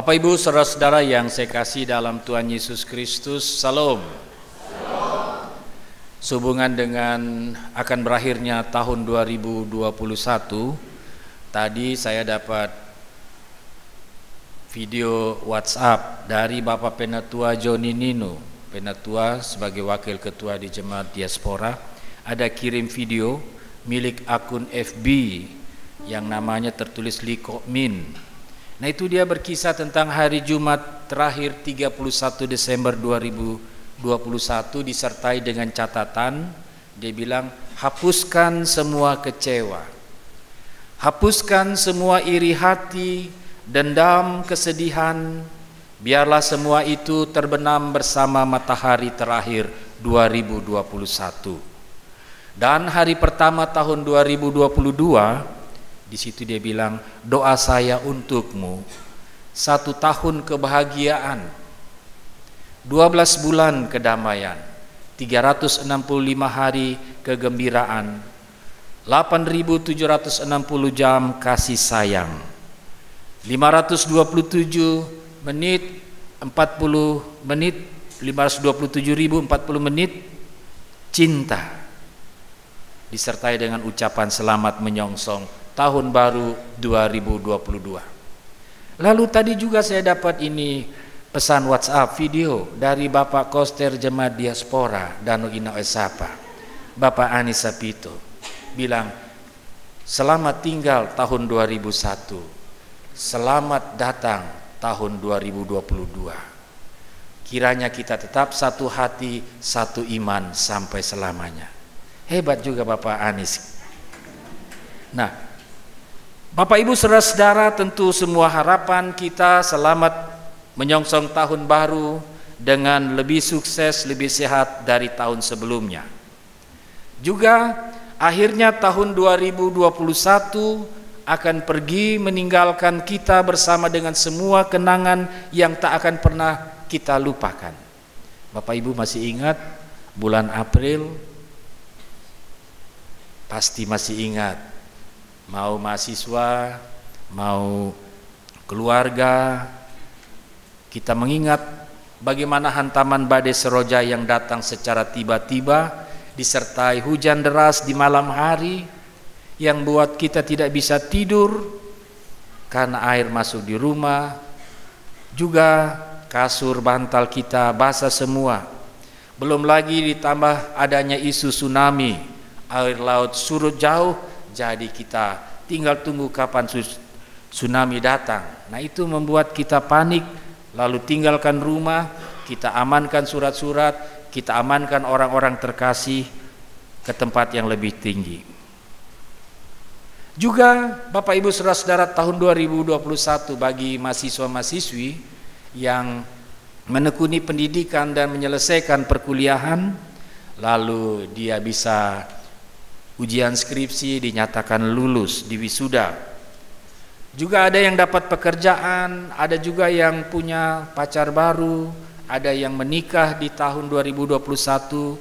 Bapak Ibu saudara-saudara yang saya kasih dalam Tuhan Yesus Kristus, Salam. Sehubungan dengan akan berakhirnya tahun 2021, tadi saya dapat video WhatsApp dari Bapak Penatua Joni Nino, Penatua sebagai Wakil Ketua di Jemaat Diaspora, ada kirim video milik akun FB yang namanya tertulis Liko Min. Nah, itu dia berkisah tentang hari Jumat terakhir 31 Desember 2021 disertai dengan catatan. Dia bilang, hapuskan semua kecewa, hapuskan semua iri hati, dendam, kesedihan, biarlah semua itu terbenam bersama matahari terakhir 2021. Dan hari pertama tahun 2022, di situ dia bilang, doa saya untukmu 1 tahun kebahagiaan, 12 bulan kedamaian, 365 hari kegembiraan, 8.760 jam kasih sayang, 527 menit 40 menit 527.040 menit cinta, disertai dengan ucapan selamat menyongsong tahun baru 2022. Lalu tadi juga saya dapat ini pesan WhatsApp video dari Bapak Koster Jemaat Diaspora Danau Ina Esapa, Bapak Anis Sapito, bilang, selamat tinggal tahun 2001, selamat datang tahun 2022. Kiranya kita tetap satu hati, satu iman sampai selamanya. Hebat juga Bapak Anis. Nah, Bapak Ibu saudara-saudara, tentu semua harapan kita selamat menyongsong tahun baru dengan lebih sukses, lebih sehat dari tahun sebelumnya. Juga akhirnya tahun 2021 akan pergi meninggalkan kita bersama dengan semua kenangan yang tak akan pernah kita lupakan. Bapak Ibu masih ingat bulan April? Pasti masih ingat. Mau mahasiswa, mau keluarga, kita mengingat bagaimana hantaman badai Seroja yang datang secara tiba-tiba disertai hujan deras di malam hari yang buat kita tidak bisa tidur karena air masuk di rumah. Juga kasur bantal kita basah semua. Belum lagi ditambah adanya isu tsunami, air laut surut jauh. Jadi kita tinggal tunggu kapan tsunami datang. Nah, itu membuat kita panik, lalu tinggalkan rumah, kita amankan surat-surat, kita amankan orang-orang terkasih ke tempat yang lebih tinggi. Juga Bapak Ibu saudara-saudara, tahun 2021 bagi mahasiswa-mahasiswi yang menekuni pendidikan dan menyelesaikan perkuliahan, lalu dia bisa ujian skripsi, dinyatakan lulus di wisuda. Juga ada yang dapat pekerjaan, ada juga yang punya pacar baru, ada yang menikah di tahun 2021,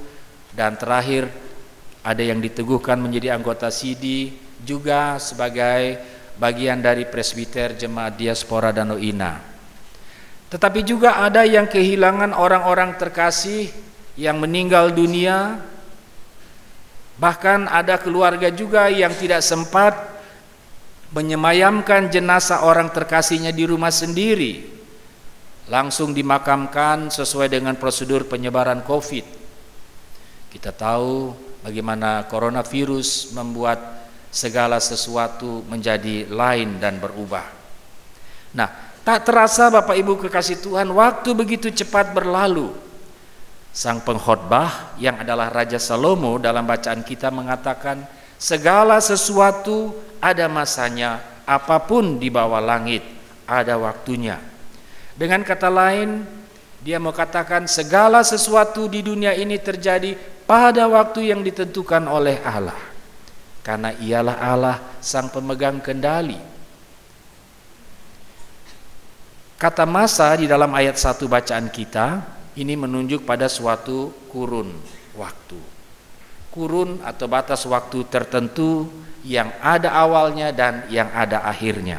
dan terakhir ada yang diteguhkan menjadi anggota SIDI, juga sebagai bagian dari presbiter Jemaat Diaspora Danau Ina. Tetapi juga ada yang kehilangan orang-orang terkasih yang meninggal dunia. Bahkan ada keluarga juga yang tidak sempat menyemayamkan jenazah orang terkasihnya di rumah sendiri, langsung dimakamkan sesuai dengan prosedur penyebaran COVID. Kita tahu bagaimana coronavirus membuat segala sesuatu menjadi lain dan berubah. Nah, tak terasa Bapak Ibu kekasih Tuhan, waktu begitu cepat berlalu. Sang pengkhotbah yang adalah Raja Salomo dalam bacaan kita mengatakan, segala sesuatu ada masanya, apapun di bawah langit ada waktunya. Dengan kata lain, dia mau katakan segala sesuatu di dunia ini terjadi pada waktu yang ditentukan oleh Allah, karena ialah Allah sang pemegang kendali. Kata masa di dalam ayat 1 bacaan kita ini menunjuk pada suatu kurun waktu. Kurun atau batas waktu tertentu yang ada awalnya dan yang ada akhirnya.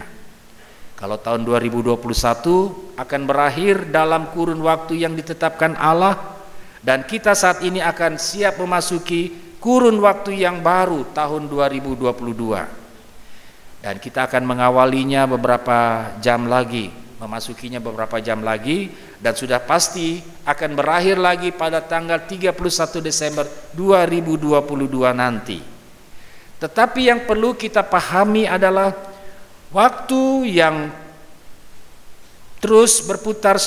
Kalau tahun 2021 akan berakhir dalam kurun waktu yang ditetapkan Allah, dan kita saat ini akan siap memasuki kurun waktu yang baru tahun 2022. Dan kita akan mengawalinya beberapa jam lagi, memasukinya beberapa jam lagi, dan sudah pasti akan berakhir lagi pada tanggal 31 Desember 2022 nanti. Tetapi yang perlu kita pahami adalah waktu yang terus berputar,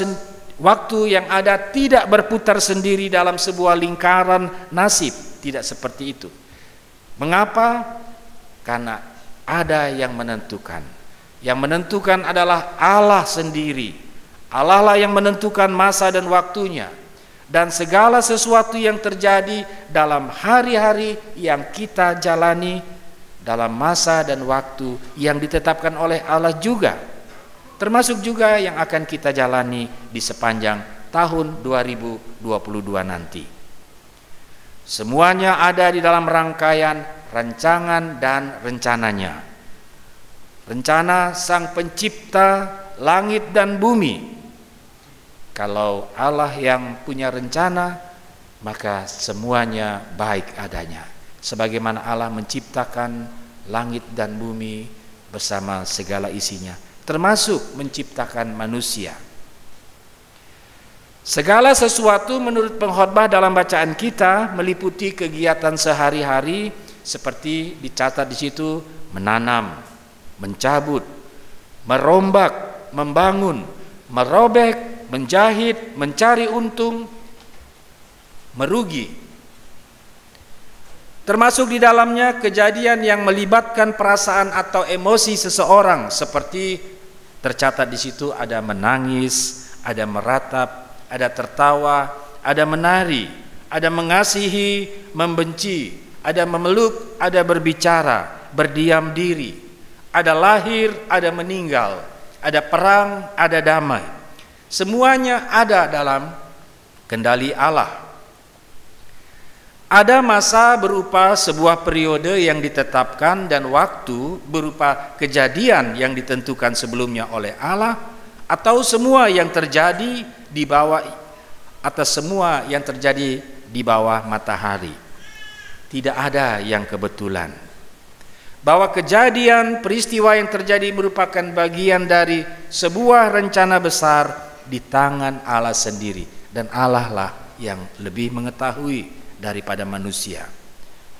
waktu yang ada tidak berputar sendiri dalam sebuah lingkaran nasib, tidak seperti itu. Mengapa? Karena ada yang menentukan. Yang menentukan adalah Allah sendiri. Allah lah yang menentukan masa dan waktunya. Dan segala sesuatu yang terjadi dalam hari-hari yang kita jalani dalam masa dan waktu yang ditetapkan oleh Allah juga, termasuk juga yang akan kita jalani di sepanjang tahun 2022 nanti. Semuanya ada di dalam rangkaian rancangan dan rencananya. Rencana Sang Pencipta langit dan bumi. Kalau Allah yang punya rencana, maka semuanya baik adanya. Sebagaimana Allah menciptakan langit dan bumi bersama segala isinya, termasuk menciptakan manusia. Segala sesuatu menurut pengkhotbah dalam bacaan kita meliputi kegiatan sehari-hari seperti dicatat di situ: menanam, mencabut, merombak, membangun, merobek, menjahit, mencari untung, merugi. Termasuk di dalamnya kejadian yang melibatkan perasaan atau emosi seseorang, seperti tercatat di situ ada menangis, ada meratap, ada tertawa, ada menari, ada mengasihi, membenci, ada memeluk, ada berbicara, berdiam diri, ada lahir, ada meninggal, ada perang, ada damai. Semuanya ada dalam kendali Allah. Ada masa berupa sebuah periode yang ditetapkan dan waktu berupa kejadian yang ditentukan sebelumnya oleh Allah, atau semua yang terjadi di bawah, atas semua yang terjadi di bawah matahari. Tidak ada yang kebetulan. Bahwa kejadian peristiwa yang terjadi merupakan bagian dari sebuah rencana besar di tangan Allah sendiri, dan Allah lah yang lebih mengetahui daripada manusia.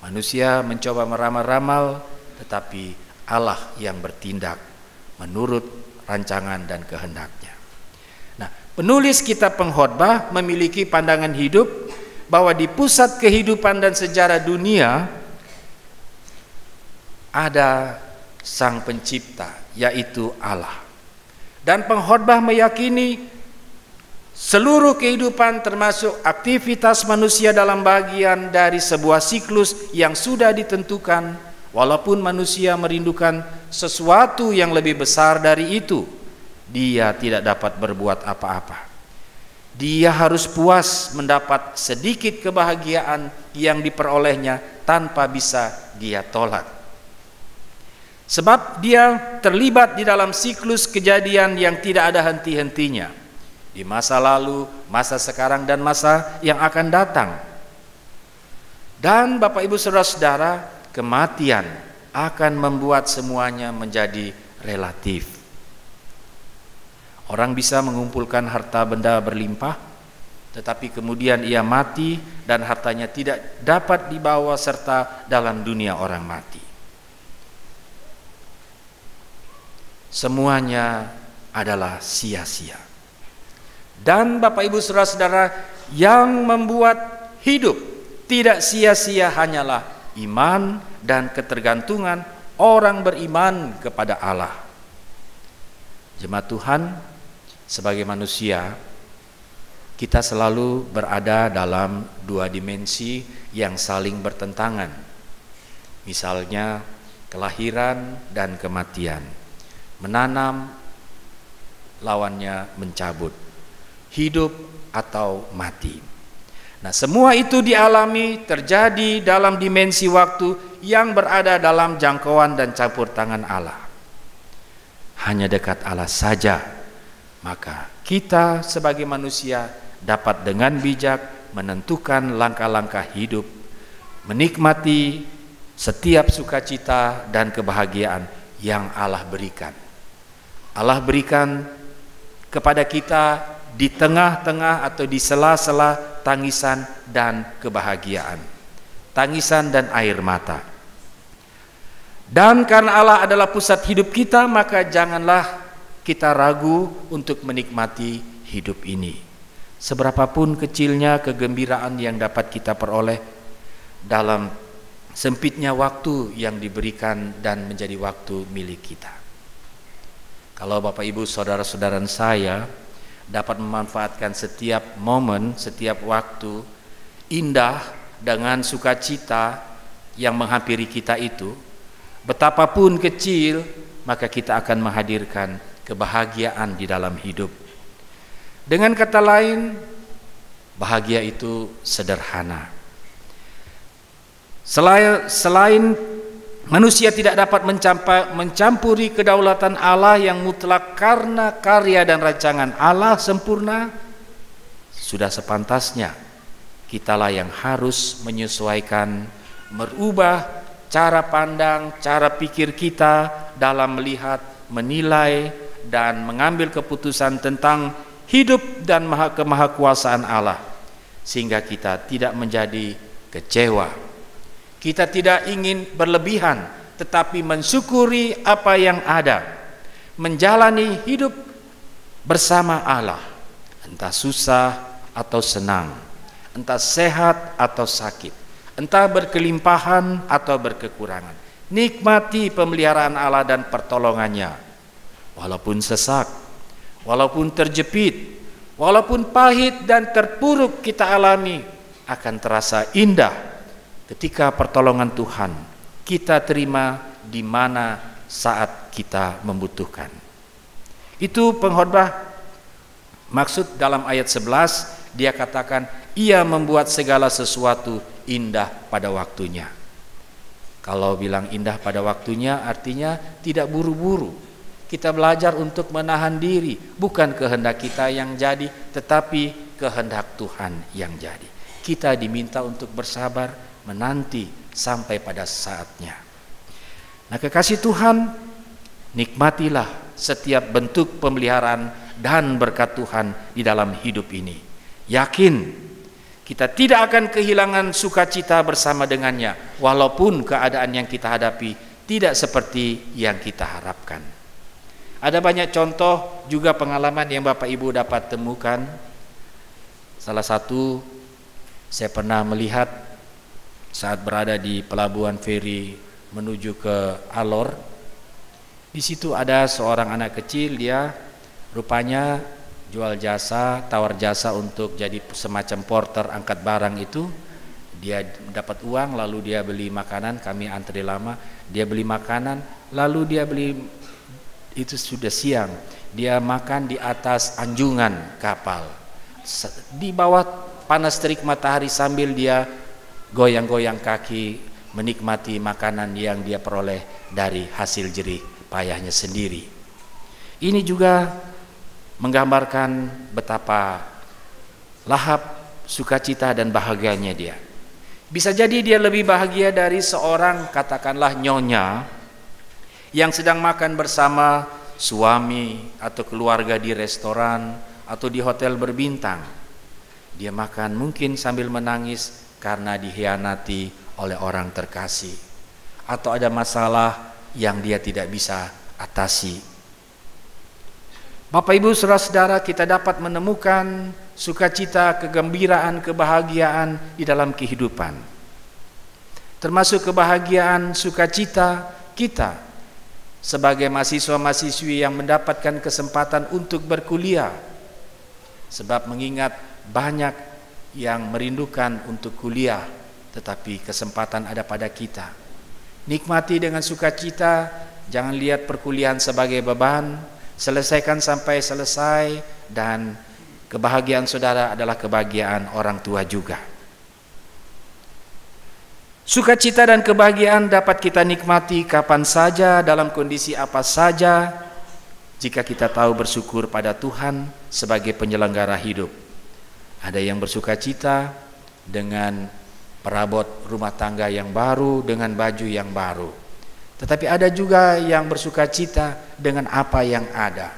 Manusia mencoba meramal-ramal, tetapi Allah yang bertindak menurut rancangan dan kehendaknya. Nah, penulis kitab pengkhotbah memiliki pandangan hidup bahwa di pusat kehidupan dan sejarah dunia ada Sang Pencipta, yaitu Allah. Dan pengkhotbah meyakini seluruh kehidupan termasuk aktivitas manusia dalam bagian dari sebuah siklus yang sudah ditentukan, walaupun manusia merindukan sesuatu yang lebih besar dari itu. Dia tidak dapat berbuat apa-apa. Dia harus puas mendapat sedikit kebahagiaan yang diperolehnya tanpa bisa dia tolak. Sebab dia terlibat di dalam siklus kejadian yang tidak ada henti-hentinya, di masa lalu, masa sekarang, dan masa yang akan datang. Dan Bapak Ibu Saudara-saudara, kematian akan membuat semuanya menjadi relatif. Orang bisa mengumpulkan harta benda berlimpah, tetapi kemudian ia mati dan hartanya tidak dapat dibawa serta dalam dunia orang mati. Semuanya adalah sia-sia. Dan Bapak Ibu Saudara-saudara, yang membuat hidup tidak sia-sia hanyalah iman dan ketergantungan orang beriman kepada Allah. Jemaat Tuhan, sebagai manusia, kita selalu berada dalam dua dimensi yang saling bertentangan. Misalnya kelahiran dan kematian. Menanam, lawannya mencabut. Hidup atau mati. Nah, semua itu dialami terjadi dalam dimensi waktu yang berada dalam jangkauan dan campur tangan Allah. hanya dekat Allah saja, maka kita sebagai manusia dapat dengan bijak menentukan langkah-langkah hidup, menikmati setiap sukacita dan kebahagiaan yang Allah berikan. Allah berikan kepada kita di tengah-tengah atau di sela-sela tangisan dan kebahagiaan, tangisan dan air mata. Dan karena Allah adalah pusat hidup kita, maka janganlah kita ragu untuk menikmati hidup ini. Seberapapun kecilnya kegembiraan yang dapat kita peroleh dalam sempitnya waktu yang diberikan dan menjadi waktu milik kita. Kalau Bapak Ibu saudara-saudara saya dapat memanfaatkan setiap momen, setiap waktu indah dengan sukacita yang menghampiri kita itu, betapapun kecil, maka kita akan menghadirkan kebahagiaan di dalam hidup. Dengan kata lain, bahagia itu sederhana. Selain manusia tidak dapat mencampuri kedaulatan Allah yang mutlak karena karya dan rancangan Allah sempurna, sudah sepantasnya kitalah yang harus menyesuaikan, merubah cara pandang, cara pikir kita dalam melihat, menilai, dan mengambil keputusan tentang hidup dan kemahakuasaan Allah, sehingga kita tidak menjadi kecewa. Kita tidak ingin berlebihan, tetapi mensyukuri apa yang ada, menjalani hidup bersama Allah, entah susah atau senang, entah sehat atau sakit, entah berkelimpahan atau berkekurangan. Nikmati pemeliharaan Allah dan pertolongannya, walaupun sesak, walaupun terjepit, walaupun pahit dan terpuruk kita alami, akan terasa indah ketika pertolongan Tuhan kita terima di mana saat kita membutuhkan. Itu pengkhotbah maksud dalam ayat 11, dia katakan ia membuat segala sesuatu indah pada waktunya. Kalau bilang indah pada waktunya artinya tidak buru-buru. Kita belajar untuk menahan diri, bukan kehendak kita yang jadi, tetapi kehendak Tuhan yang jadi. Kita diminta untuk bersabar, menanti sampai pada saatnya. Nah, kekasih Tuhan, nikmatilah setiap bentuk pemeliharaan dan berkat Tuhan di dalam hidup ini. Yakin kita tidak akan kehilangan sukacita bersama dengannya, walaupun keadaan yang kita hadapi tidak seperti yang kita harapkan. Ada banyak contoh juga pengalaman yang Bapak Ibu dapat temukan. Salah satu, saya pernah melihat saat berada di pelabuhan feri menuju ke Alor. Di situ ada seorang anak kecil, dia rupanya jual jasa, tawar jasa untuk jadi semacam porter angkat barang itu. Dia dapat uang, lalu dia beli makanan, kami antri lama, dia beli makanan, lalu dia beli, itu sudah siang, dia makan di atas anjungan kapal di bawah panas terik matahari sambil dia goyang-goyang kaki menikmati makanan yang dia peroleh dari hasil jerih payahnya sendiri. Ini juga menggambarkan betapa lahap, sukacita dan bahagianya dia. Bisa jadi dia lebih bahagia dari seorang katakanlah nyonya yang sedang makan bersama suami atau keluarga di restoran atau di hotel berbintang. Dia makan mungkin sambil menangis karena dikhianati oleh orang terkasih, atau ada masalah yang dia tidak bisa atasi. Bapak Ibu saudara-saudara, kita dapat menemukan sukacita, kegembiraan, kebahagiaan di dalam kehidupan. Termasuk kebahagiaan, sukacita kita sebagai mahasiswa-mahasiswi yang mendapatkan kesempatan untuk berkuliah. Sebab mengingat banyak yang merindukan untuk kuliah, tetapi kesempatan ada pada kita. Nikmati dengan sukacita, jangan lihat perkuliahan sebagai beban, selesaikan sampai selesai, dan kebahagiaan saudara adalah kebahagiaan orang tua juga. Sukacita dan kebahagiaan dapat kita nikmati kapan saja, dalam kondisi apa saja, jika kita tahu bersyukur pada Tuhan sebagai penyelenggara hidup. Ada yang bersuka cita dengan perabot rumah tangga yang baru, dengan baju yang baru. Tetapi ada juga yang bersuka cita dengan apa yang ada.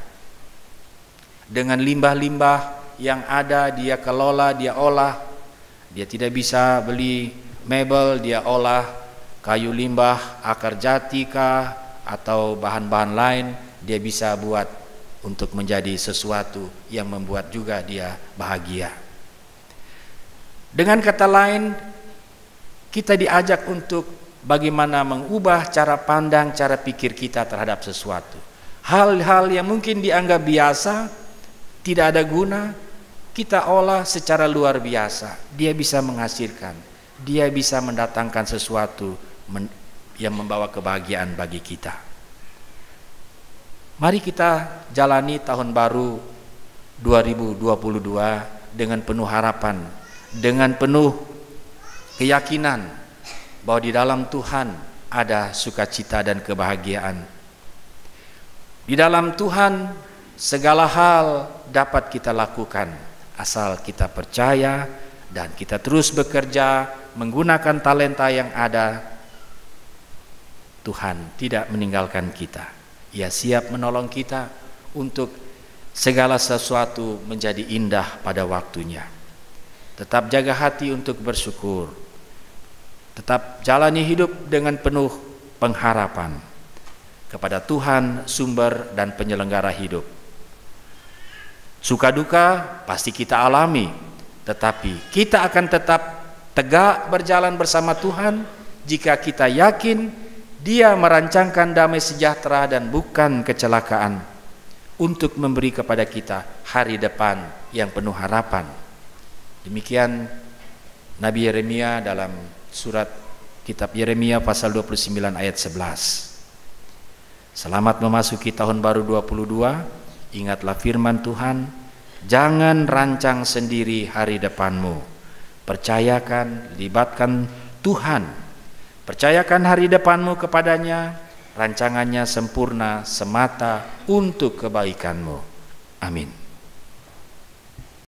Dengan limbah-limbah yang ada, dia kelola, dia olah. Dia tidak bisa beli mebel, dia olah kayu limbah, akar jati kah, atau bahan-bahan lain, dia bisa buat untuk menjadi sesuatu yang membuat juga dia bahagia. Dengan kata lain, kita diajak untuk bagaimana mengubah cara pandang, cara pikir kita terhadap sesuatu. Hal-hal yang mungkin dianggap biasa, tidak ada guna, kita olah secara luar biasa. Dia bisa menghasilkan, dia bisa mendatangkan sesuatu yang membawa kebahagiaan bagi kita. Mari kita jalani tahun baru 2022 dengan penuh harapan, dengan penuh keyakinan bahwa di dalam Tuhan ada sukacita dan kebahagiaan. Di dalam Tuhan segala hal dapat kita lakukan asal kita percaya dan kita terus bekerja menggunakan talenta yang ada. Tuhan tidak meninggalkan kita. Ia siap menolong kita untuk segala sesuatu menjadi indah pada waktunya. Tetap jaga hati untuk bersyukur. Tetap jalani hidup dengan penuh pengharapan kepada Tuhan, sumber dan penyelenggara hidup. Suka duka pasti kita alami, tetapi kita akan tetap tegak berjalan bersama Tuhan jika kita yakin Dia merancangkan damai sejahtera dan bukan kecelakaan untuk memberi kepada kita hari depan yang penuh harapan. Demikian Nabi Yeremia dalam surat kitab Yeremia pasal 29 ayat 11. Selamat memasuki tahun baru 22. Ingatlah firman Tuhan, jangan rancang sendiri hari depanmu. Percayakan, libatkan Tuhan. Percayakan hari depanmu kepadanya, rancangannya sempurna semata untuk kebaikanmu. Amin.